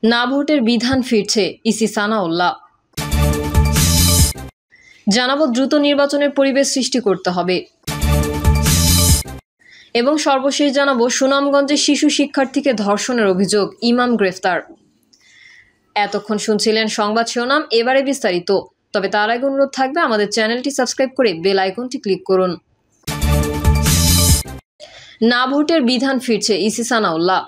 না ভোটের বিধান ফিরছে, ইসি সানাউল্লাহ। জানাবো দ্রুত নির্বাচনের পরিবেশ সৃষ্টি করতে হবে। এবং সর্বশেষ জানাবো সুনামগঞ্জে শিশু শিক্ষার্থীকে ধর্ষণের অভিযোগ, ইমাম গ্রেফতার। এতক্ষণ শুনছিলেন সংবাদ শিরোনাম, এবারে বিস্তারিত। তবে তার আগে অনুরোধ থাকবে আমাদের চ্যানেলটি সাবস্ক্রাইব করে বেল আইকনটি ক্লিক করুন। না ভোটের বিধান ফিরছে, ইসি সানাউল্লাহ।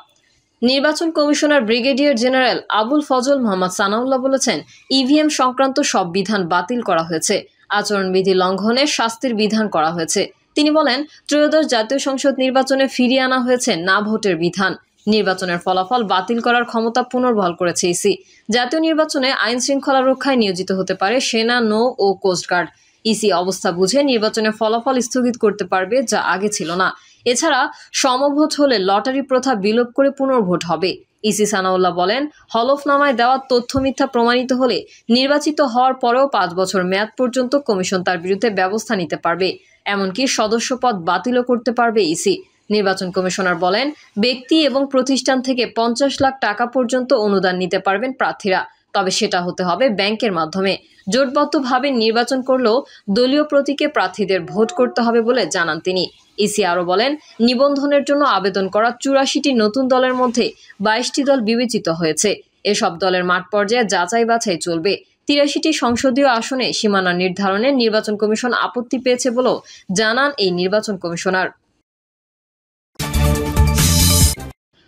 নির্বাচন commissioner brigadier general Abul Fazal Mohammad Sanaullah বলেছেন, ইভিএম সংক্রান্ত সব বিধান বাতিল করা হয়েছে, আচরণবিধি লঙ্ঘনের শাস্তির বিধান করা হয়েছে। তিনি বলেন, ত্রয়োদশ জাতীয় সংসদ নির্বাচনে ফিরিয়ে আনা হয়েছে না ভোটের বিধান। নির্বাচনের ফলাফল বাতিল করার ক্ষমতা পুনর্বহাল করেছে ইসি। জাতীয় নির্বাচনে আইন শৃঙ্খলা রক্ষায় নিয়োজিত হতে পারে সেনা, নৌ ও কোস্টগার্ড। ইসি অবস্থা বুঝে নির্বাচনের ফলাফল স্থগিত করতে পারবে, যা আগে ছিল না। এছাড়া সমভোট হলে লটারি প্রথা বিলোপ করে পুনর্ভোট হবে। ইসি সানাউল্লাহ বলেন, হলফনামায় দেওয়া তথ্য মিথ্যা প্রমাণিত হলে নির্বাচিত হওয়ার পরেও 5 বছর মেয়াদ পর্যন্ত কমিশন তার বিরুদ্ধে ব্যবস্থা নিতে পারবে। এমনকি সদস্যপদ বাতিলও করতে পারবে ইসি। নির্বাচন কমিশনার বলেন, ব্যক্তি এবং প্রতিষ্ঠান থেকে 50 লাখ টাকা পর্যন্ত অনুদান নিতে পারবেন প্রার্থীরা, তবে সেটা হতে হবে ব্যাংকের মাধ্যমে। জোটবদ্ধভাবে নির্বাচন করলেও দলীয় প্রতীকে প্রার্থীদের ভোট করতে হবে বলে জানান তিনি। ইসি আরও বলেন, নিবন্ধনের জন্য আবেদন করা 84টি নতুন দলের মধ্যে 22টি দল বিবেচিত হয়েছে। এসব দলের মাঠ পর্যায়ে যাচাই বাছাই চলবে। 83টি সংসদীয় আসনে সীমানা নির্ধারণে নির্বাচন কমিশন আপত্তি পেয়েছে বলেও জানান এই নির্বাচন কমিশনার।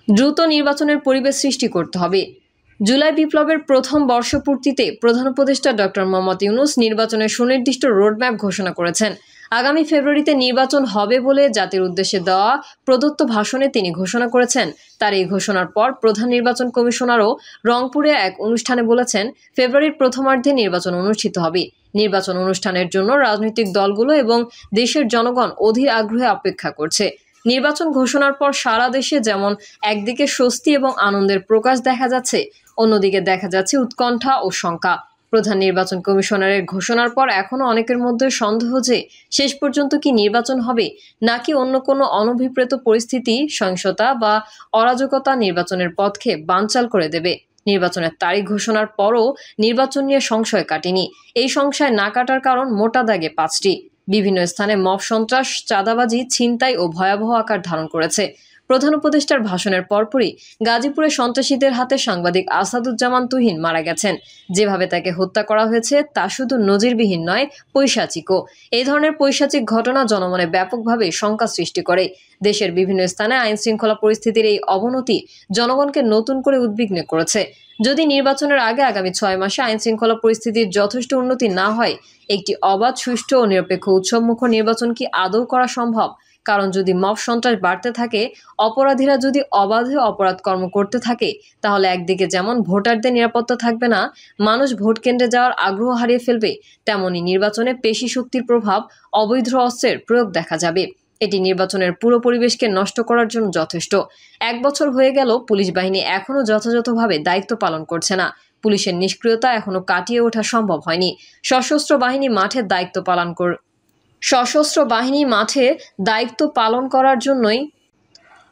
দ্রুত নির্বাচনের পরিবেশ সৃষ্টি করতে হবে। জুলাই বিপ্লবের প্রথম বর্ষপূর্তিতে প্রধান উপদেষ্টা ডক্টর মোহাম্মদ ইউনূস নির্বাচনের সুনির্দিষ্ট রোডম্যাপ ঘোষণা করেছেন। আগামী ফেব্রুয়ারিতে নির্বাচন হবে বলে জাতির উদ্দেশ্যে দেওয়া প্রদত্ত ভাষণে তিনি ঘোষণা করেছেন। তার এই ঘোষণার পর প্রধান নির্বাচন কমিশনারও রংপুরে এক অনুষ্ঠানে বলেছেন, ফেব্রুয়ারির প্রথমার্ধে নির্বাচন অনুষ্ঠিত হবে। নির্বাচন অনুষ্ঠানের জন্য রাজনৈতিক দলগুলো এবং দেশের জনগণ অধীর আগ্রহে অপেক্ষা করছে। নির্বাচন ঘোষণার পর সারা দেশে যেমন একদিকে স্বস্তি এবং আনন্দের প্রকাশ দেখা যাচ্ছে, অন্যদিকে দেখা যাচ্ছে উৎকণ্ঠা ও শঙ্কা। প্রধান নির্বাচন কমিশনারের ঘোষণার পর এখনও অনেকের মধ্যে সন্দেহ যে শেষ পর্যন্ত কি নির্বাচন হবে, নাকি অন্য কোনো অনভিপ্রেত পরিস্থিতি, সহিংসতা বা অরাজকতা নির্বাচনের পথকে বানচাল করে দেবে। নির্বাচনের তারিখ ঘোষণার পরও নির্বাচন নিয়ে সংশয় কাটেনি। এই সংশয় না কাটার কারণ মোটা দাগে 5টি। বিভিন্ন স্থানে মব সন্ত্রাস, চাঁদাবাজি, ছিনতাই ও ভয়াবহ আকার ধারণ করেছে। প্রধান উপদেষ্টার ভাষণের পরপরই গাজীপুরে সন্ত্রাসীদের হাতে সাংবাদিক আসাদুজ্জামান তুহিন মারা গেছেন। যেভাবে তাকে হত্যা করা হয়েছে তা শুধু নজিরবিহীন নয়, পৈশাচিকও। এই ধরনের পৈশাচিক ঘটনা জনমনে ব্যাপকভাবে শঙ্কা সৃষ্টি করে। দেশের বিভিন্ন স্থানে আইন শৃঙ্খলা পরিস্থিতির এই অবনতি জনগণকে নতুন করে উদ্বিগ্ন করেছে। যদি নির্বাচনের আগে আগামী 6 মাসে আইন শৃঙ্খলা পরিস্থিতির যথেষ্ট উন্নতি না হয়, একটি অবাধ, সুষ্ঠু ও নিরপেক্ষ উৎসবমুখর নির্বাচন কি আদৌ করা সম্ভব? কারণ যদি মব সন্ত্রাস বাড়তে থাকে, অপরাধীরা যদি অবাধে অপরাধ কর্ম করতে থাকে, তাহলে একদিকে যেমন ভোটারদের নিরাপত্তা থাকবে না, মানুষ ভোট কেন্দ্রে যাওয়ার আগ্রহ হারিয়ে ফেলবে, তেমনি নির্বাচনে পেশি শক্তির প্রভাব, অবৈধ অস্ত্রের প্রয়োগ দেখা যাবে। এটি নির্বাচনের পুরো পরিবেশকে নষ্ট করার জন্য যথেষ্ট। 1 বছর হয়ে গেল, পুলিশ বাহিনী এখনও যথাযথভাবে দায়িত্ব পালন করছে না। পুলিশের নিষ্ক্রিয়তা এখনও কাটিয়ে ওঠা সম্ভব হয়নি। সশস্ত্র বাহিনী মাঠে দায়িত্ব পালন করার জন্যই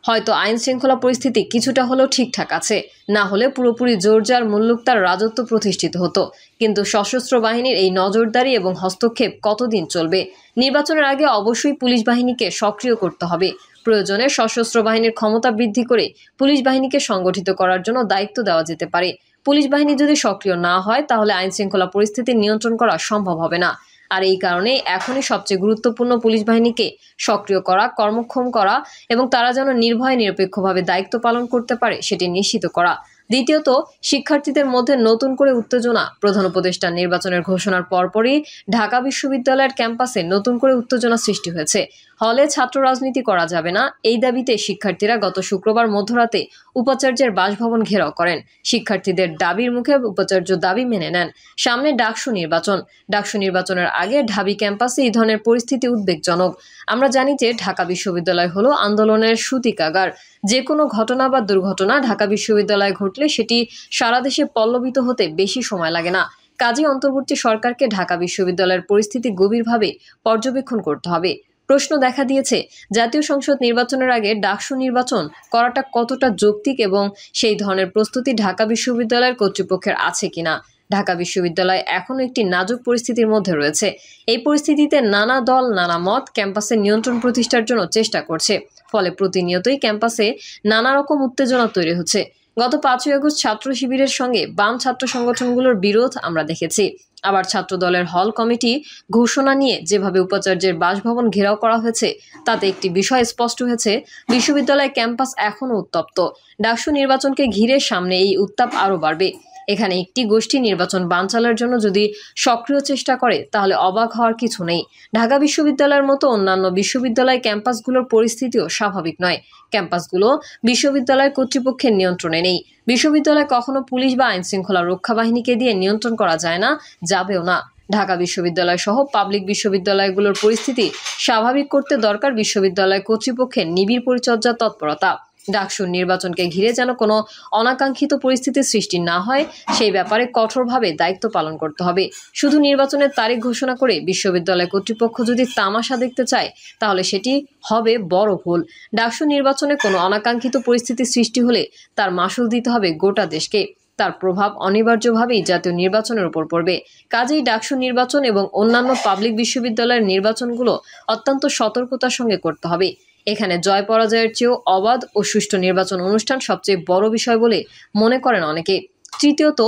হয়তো আইন শৃঙ্খলা পরিস্থিতি কিছুটা হলেও ঠিকঠাক আছে, না হলে পুরোপুরি জোরজার মুল্লুকতার রাজত্ব প্রতিষ্ঠিত হতো। কিন্তু সশস্ত্র বাহিনীর এই নজরদারি এবং হস্তক্ষেপ কতদিন চলবে? নির্বাচনের আগে অবশ্যই পুলিশ বাহিনীকে সক্রিয় করতে হবে। প্রয়োজনে সশস্ত্র বাহিনীর ক্ষমতা বৃদ্ধি করে পুলিশ বাহিনীকে সংগঠিত করার জন্য দায়িত্ব দেওয়া যেতে পারে। পুলিশ বাহিনী যদি সক্রিয় না হয়, তাহলে আইন শৃঙ্খলা পরিস্থিতি নিয়ন্ত্রণ করা সম্ভব হবে না। আর এই কারণে এখনই সবচেয়ে গুরুত্বপূর্ণ পুলিশ বাহিনীকে সক্রিয় করা, কর্মক্ষম করা এবং তারা যেন নির্ভয়ে নিরপেক্ষভাবে দায়িত্ব পালন করতে পারে সেটি নিশ্চিত করা। দ্বিতীয়ত, শিক্ষার্থীদের মধ্যে নতুন করে উত্তেজনা। প্রধান উপদেষ্টা নির্বাচনের ঘোষণার পরপরই ঢাকা বিশ্ববিদ্যালয়ের ক্যাম্পাসে নতুন করে উত্তেজনা সৃষ্টি হয়েছে। হলে ছাত্র রাজনীতি করা যাবে না, এই দাবিতে শিক্ষার্থীরা গত শুক্রবার মধ্যরাতে উপাচার্যের বাসভবন ঘেরাও করেন। শিক্ষার্থীদের দাবির মুখে উপাচার্য দাবি মেনে নেন। সামনে ডাকসু নির্বাচনের আগে ঢাবি ক্যাম্পাসে এই ধরনের পরিস্থিতি উদ্বেগজনক। আমরা জানি যে ঢাকা বিশ্ববিদ্যালয় হলো আন্দোলনের সূতিকাগার। যে কোনো ঘটনা বা দুর্ঘটনা ঢাকা বিশ্ববিদ্যালয়ে ঘটলে সেটি সারা দেশে পল্লবিত হতে বেশি সময় লাগে না। কাজেই অন্তর্বর্তী সরকারকে ঢাকা বিশ্ববিদ্যালয়ের পরিস্থিতি গভীরভাবে পর্যবেক্ষণ করতে হবে। প্রশ্ন দেখা দিয়েছে, জাতীয় সংসদ নির্বাচনের আগে ডাকসু নির্বাচন করাটা কতটা যৌক্তিক এবং সেই ধরনের প্রস্তুতি ঢাকা বিশ্ববিদ্যালয়ের কর্তৃপক্ষের আছে কিনা। ঢাকা বিশ্ববিদ্যালয় এখনও একটি নাজুক পরিস্থিতির মধ্যে রয়েছে। এই পরিস্থিতিতে নানা দল নানা মত ক্যাম্পাসে নিয়ন্ত্রণ প্রতিষ্ঠার জন্য চেষ্টা করছে। ফলে প্রতিনিয়তই ক্যাম্পাসে নানা রকম উত্তেজনা তৈরি হচ্ছে। গত 5ই আগস্ট ছাত্র শিবিরের সঙ্গে বাম ছাত্র সংগঠনগুলোর বিরোধ আমরা দেখেছি। আবার ছাত্র দলের হল কমিটি ঘোষণা নিয়ে যেভাবে উপাচার্যের বাসভবন ঘেরাও করা হয়েছে, তাতে একটি বিষয় স্পষ্ট হয়েছে, বিশ্ববিদ্যালয় ক্যাম্পাস এখনও উত্তপ্ত। ডাকসু নির্বাচনকে ঘিরে সামনে এই উত্তাপ আরও বাড়বে। এখানে একটি গোষ্ঠী নির্বাচন বানচালের জন্য যদি সক্রিয় চেষ্টা করে, তাহলে অবাক হওয়ার কিছু নেই। ঢাকা বিশ্ববিদ্যালয়ের মতো অন্যান্য বিশ্ববিদ্যালয় ক্যাম্পাসগুলোর পরিস্থিতিও স্বাভাবিক নয়। ক্যাম্পাসগুলো বিশ্ববিদ্যালয় কর্তৃপক্ষের নিয়ন্ত্রণে নেই। বিশ্ববিদ্যালয় কখনো পুলিশ বা আইন শৃঙ্খলা রক্ষা বাহিনীকে দিয়ে নিয়ন্ত্রণ করা যায় না, যাবেও না। ঢাকা বিশ্ববিদ্যালয় সহ পাবলিক বিশ্ববিদ্যালয়গুলোর পরিস্থিতি স্বাভাবিক করতে দরকার বিশ্ববিদ্যালয় কর্তৃপক্ষের নিবিড় পরিচর্যা তৎপরতা। ডাকসুর নির্বাচনকে ঘিরে যেন কোনো অনাকাঙ্ক্ষিত পরিস্থিতির সৃষ্টি না হয়, সেই ব্যাপারে কঠোরভাবে দায়িত্ব পালন করতে হবে। শুধু নির্বাচনের তারিখ ঘোষণা করে বিশ্ববিদ্যালয় কর্তৃপক্ষ যদি তামাশা দেখতে চায়, তাহলে সেটি হবে বড় ভুল। ডাকসু নির্বাচনে কোনো অনাকাঙ্ক্ষিত পরিস্থিতির সৃষ্টি হলে তার মাশুল দিতে হবে গোটা দেশকে। তার প্রভাব অনিবার্যভাবেই জাতীয় নির্বাচনের উপর পড়বে। কাজেই ডাকসু নির্বাচন এবং অন্যান্য পাবলিক বিশ্ববিদ্যালয়ের নির্বাচনগুলো অত্যন্ত সতর্কতার সঙ্গে করতে হবে। এখানে জয় পরাজয়ের চেয়েও অবাধ ও সুষ্ঠু নির্বাচন অনুষ্ঠান সবচেয়ে বড় বিষয় বলে মনে করেন অনেকে। তৃতীয়ত,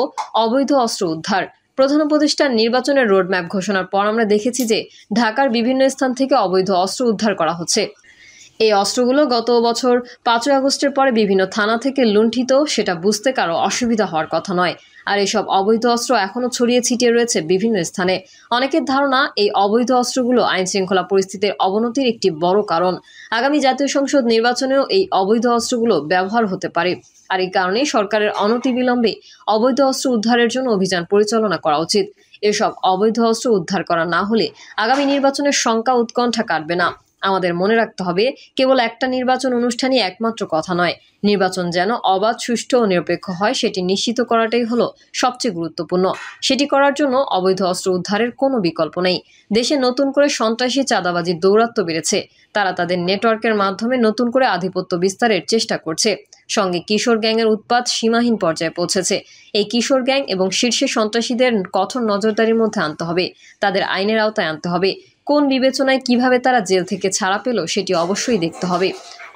অবৈধ অস্ত্র উদ্ধার। প্রধান উপদেষ্টার নির্বাচনের রোডম্যাপ ঘোষণার পর আমরা দেখেছি যে ঢাকার বিভিন্ন স্থান থেকে অবৈধ অস্ত্র উদ্ধার করা হচ্ছে। এই অস্ত্রগুলো গত বছর 5ই আগস্টের পরে বিভিন্ন থানা থেকে লুণ্ঠিত, সেটা বুঝতে কারো অসুবিধা হওয়ার কথা নয়। আর এসব অবৈধ অস্ত্র এখনও ছড়িয়ে ছিটিয়ে রয়েছে বিভিন্ন স্থানে। অনেকের ধারণা এই অবৈধ অস্ত্রগুলো আইন শৃঙ্খলা পরিস্থিতির অবনতির একটি বড় কারণ। আগামী জাতীয় সংসদ নির্বাচনেও এই অবৈধ অস্ত্রগুলো ব্যবহার হতে পারে। আর এই কারণেই সরকারের অনতিবিলম্বে অবৈধ অস্ত্র উদ্ধারের জন্য অভিযান পরিচালনা করা উচিত। এসব অবৈধ অস্ত্র উদ্ধার করা না হলে আগামী নির্বাচনের শঙ্কা উৎকণ্ঠা কাটবে না। আমাদের মনে রাখতে হবে, কেবল একটা নির্বাচন অনুষ্ঠানই একমাত্র কথা নয়। নির্বাচন যেন অবাধ, সুষ্ঠু ও নিরপেক্ষ হয়, সেটি নিশ্চিত করাটাই হলো সবচেয়ে গুরুত্বপূর্ণ। সেটি করার জন্য অবৈধ অস্ত্র উদ্ধারের কোনো বিকল্প নেই। দেশে নতুন করে সন্ত্রাসী চাঁদাবাজির দৌরাত্ম্য বেড়েছে। তারা তাদের নেটওয়ার্কের মাধ্যমে নতুন করে আধিপত্য বিস্তারের চেষ্টা করছে। সঙ্গে কিশোর গ্যাংয়ের উৎপাত সীমাহীন পর্যায়ে পৌঁছেছে। এই কিশোর গ্যাং এবং শীর্ষে সন্ত্রাসীদের কঠোর নজরদারির মধ্যে আনতে হবে। তাদের আইনের আওতায় আনতে হবে। কোন বিবেচনায় কিভাবে তারা জেল থেকে ছাড়া পেল, সেটি অবশ্যই দেখতে হবে।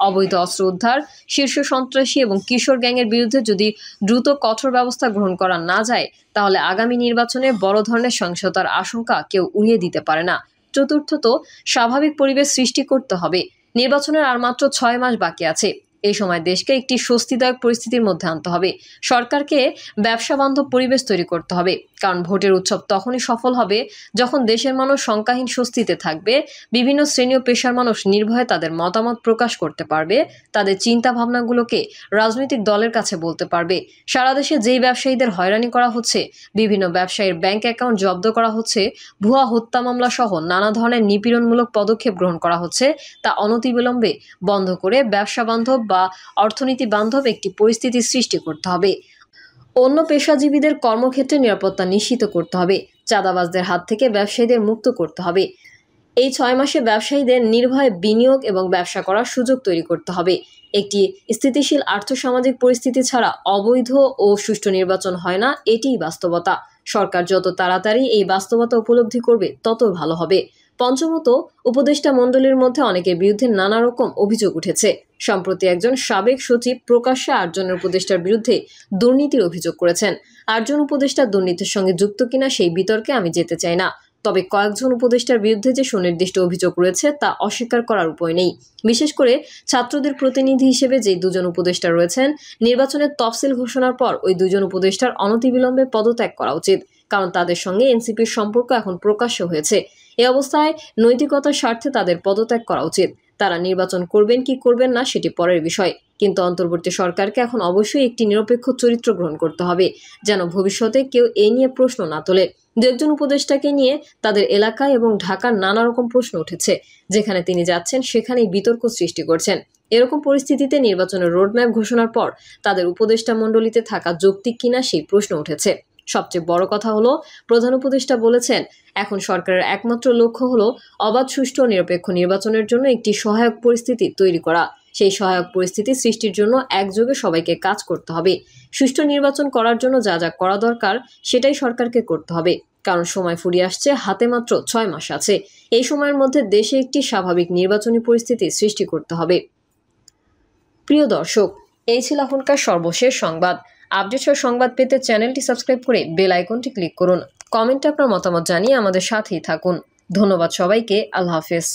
অবৈধ অস্ত্র উদ্ধার, শীর্ষ সন্ত্রাসী এবং কিশোর গ্যাংয়ের বিরুদ্ধে যদি দ্রুত কঠোর ব্যবস্থা গ্রহণ করা না যায়, তাহলে আগামী নির্বাচনে বড় ধরনের সহিংসতার আশঙ্কা কেউ উড়িয়ে দিতে পারে না। চতুর্থত, স্বাভাবিক পরিবেশ সৃষ্টি করতে হবে। নির্বাচনের আর মাত্র 6 মাস বাকি আছে। এই সময় দেশকে একটি স্বস্তিদায়ক পরিস্থিতির মধ্যে আনতে হবে। সরকারকে ব্যবসা বান্ধব পরিবেশ তৈরি করতে হবে, কারণ ভোটের উৎসব তখনই সফল হবে যখন দেশের মানুষ শঙ্কাহীন স্বস্তিতে থাকবে। বিভিন্ন শ্রেণী ও পেশার মানুষ নির্ভয়ে তাদের মতামত প্রকাশ করতে পারবে, তাদের চিন্তা ভাবনাগুলোকে রাজনৈতিক দলের কাছে বলতে পারবে। সারা দেশে যেই ব্যবসায়ীদের হয়রানি করা হচ্ছে, বিভিন্ন ব্যবসায়ীর ব্যাংক অ্যাকাউন্ট জব্দ করা হচ্ছে, ভুয়া হত্যা মামলা সহ নানা ধরনের নিপীড়নমূলক পদক্ষেপ গ্রহণ করা হচ্ছে, তা অনতিবিলম্বে বন্ধ করে ব্যবসা বান্ধব বা অর্থনীতি বান্ধব একটি পরিস্থিতি সৃষ্টি করতে হবে। অন্য পেশাজীবীদের কর্মক্ষেত্রে নিরাপত্তা নিশ্চিত করতে হবে। চাঁদাবাজদের হাত থেকে ব্যবসায়ীদের মুক্ত করতে হবে। এই 6 মাসে ব্যবসায়ীদের নির্ভয়ে বিনিয়োগ এবং ব্যবসা করার সুযোগ তৈরি করতে হবে। একটি স্থিতিশীল আর্থসামাজিক পরিস্থিতি ছাড়া অবৈধ ও সুষ্ঠু নির্বাচন হয় না, এটিই বাস্তবতা। সরকার যত তাড়াতাড়ি এই বাস্তবতা উপলব্ধি করবে, তত ভালো হবে। পঞ্চমত, উপদেষ্টা মণ্ডলীর মধ্যে অনেকের বিরুদ্ধে নানা রকম অভিযোগ উঠেছে। সম্প্রতি একজন সাবেক সচিব প্রকাশ্যে 8 জনের উপদেষ্টার বিরুদ্ধে দুর্নীতির অভিযোগ করেছেন। 8 জন উপদেষ্টা দুর্নীতির সঙ্গে যুক্ত কিনা সেই বিতর্কে আমি যেতে চাই না। তবে কয়েকজন উপদেষ্টার বিরুদ্ধে যে সুনির্দিষ্ট অভিযোগ রয়েছে, তা অস্বীকার করার উপায় নেই। বিশেষ করে ছাত্রদের প্রতিনিধি হিসেবে যে 2 জন উপদেষ্টা রয়েছেন, নির্বাচনের তফসিল ঘোষণার পর ওই 2 জন উপদেষ্টার অনতিবিলম্বে পদত্যাগ করা উচিত, কারণ তাদের সঙ্গে এনসিপির সম্পর্ক এখন প্রকাশ্য হয়েছে। এই অবস্থায় নৈতিকতার স্বার্থে তাদের পদত্যাগ করা উচিত। তারা নির্বাচন করবেন কি করবেন না, সেটি পরের বিষয়, কিন্তু অন্তর্বর্তী সরকারকে এখন অবশ্যই একটি নিরপেক্ষ চরিত্র গ্রহণ করতে হবে, যেন ভবিষ্যতে কেউ এ নিয়ে প্রশ্ন না তোলে। 2 উপদেষ্টাকে নিয়ে তাদের এলাকায় এবং ঢাকার নানা রকম প্রশ্ন উঠেছে। যেখানে তিনি যাচ্ছেন সেখানেই বিতর্ক সৃষ্টি করছেন। এরকম পরিস্থিতিতে নির্বাচনের রোডম্যাপ ঘোষণার পর তাদের উপদেষ্টা মণ্ডলীতে থাকা যৌক্তিক কিনা সেই প্রশ্ন উঠেছে। সবচেয়ে বড় কথা হলো, প্রধান উপদেষ্টা বলেছেন, এখন সরকারের একমাত্র লক্ষ্য হলো অবাধ, সুষ্ঠু ও নিরপেক্ষ নির্বাচনের জন্য একটি সহায়ক পরিস্থিতি তৈরি করা। সেই সহায়ক পরিস্থিতি সৃষ্টির জন্য একযোগে সবাইকে কাজ করতে হবে। সুষ্ঠু নির্বাচন করার জন্য যা যা করা দরকার সেটাই সরকারকে করতে হবে, কারণ সময় ফুরিয়ে আসছে, হাতে মাত্র 6 মাস আছে। এই সময়ের মধ্যে দেশে একটি স্বাভাবিক নির্বাচনী পরিস্থিতি সৃষ্টি করতে হবে। প্রিয় দর্শক, এই ছিল এখনকার সর্বশেষ সংবাদ। আপডেট সংবাদ পেতে চ্যানেলটি সাবস্ক্রাইব করে বেল আইকনটি ক্লিক করুন। কমেন্টে আপনার মতামত জানিয়ে আমাদের সাথেই থাকুন। ধন্যবাদ সবাইকে। আল্লাহ হাফেজ।